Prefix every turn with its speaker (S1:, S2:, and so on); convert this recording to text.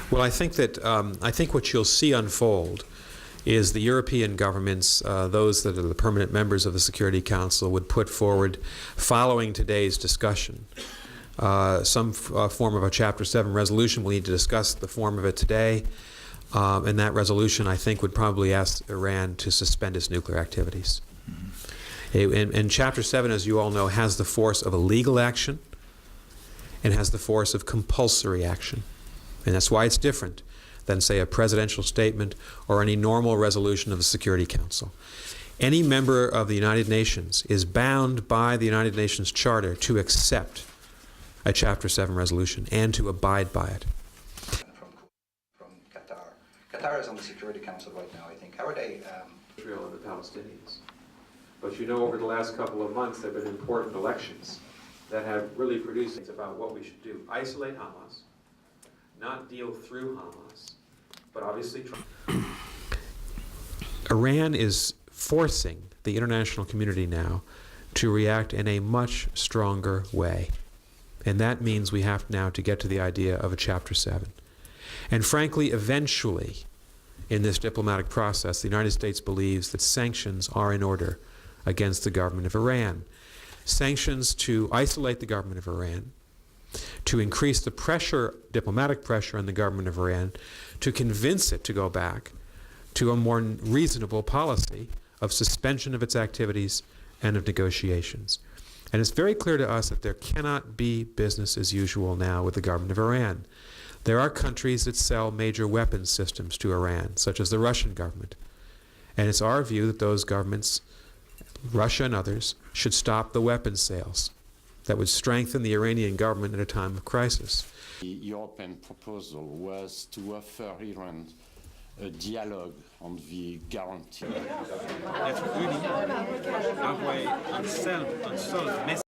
S1: Well, I think that what you'll see unfold is the European governments, those that are the permanent members of the Security Council, would put forward, following today's discussion, some form of a Chapter 7 resolution. We need to discuss the form of it today. And that resolution, I think, would probably ask Iran to suspend its nuclear activities. And Chapter 7, as you all know, has the force of a legal action and has the force of compulsory action. And that's why it's different than, say, a presidential statement or any normal resolution of the Security Council. Any member of the United Nations is bound by the United Nations Charter to accept a Chapter 7 resolution and to abide by it.
S2: From Qatar. Qatar is on the Security Council right now, I think. How are they?
S1: Israel and the Palestinians. But you know, over the last couple of months, there have been important elections that have really produced things about what we should do. Isolate Hamas, not deal through Hamas, but obviously try. Iran is forcing the international community now to react in a much stronger way. And that means we have now to get to the idea of a Chapter 7. And frankly, eventually, in this diplomatic process, the United States believes that sanctions are in order against the government of Iran. Sanctions to isolate the government of Iran, to increase the pressure, diplomatic pressure on the government of Iran, to convince it to go back to a more reasonable policy of suspension of its activities and of negotiations. And it's very clear to us that there cannot be business as usual now with the government of Iran. There are countries that sell major weapons systems to Iran, such as the Russian government. And it's our view that those governments, Russia and others, should stop the weapons sales that would strengthen the Iranian government at a time of crisis.
S3: The European proposal was to offer Iran a dialogue on the guarantee.
S4: That's really our way on solve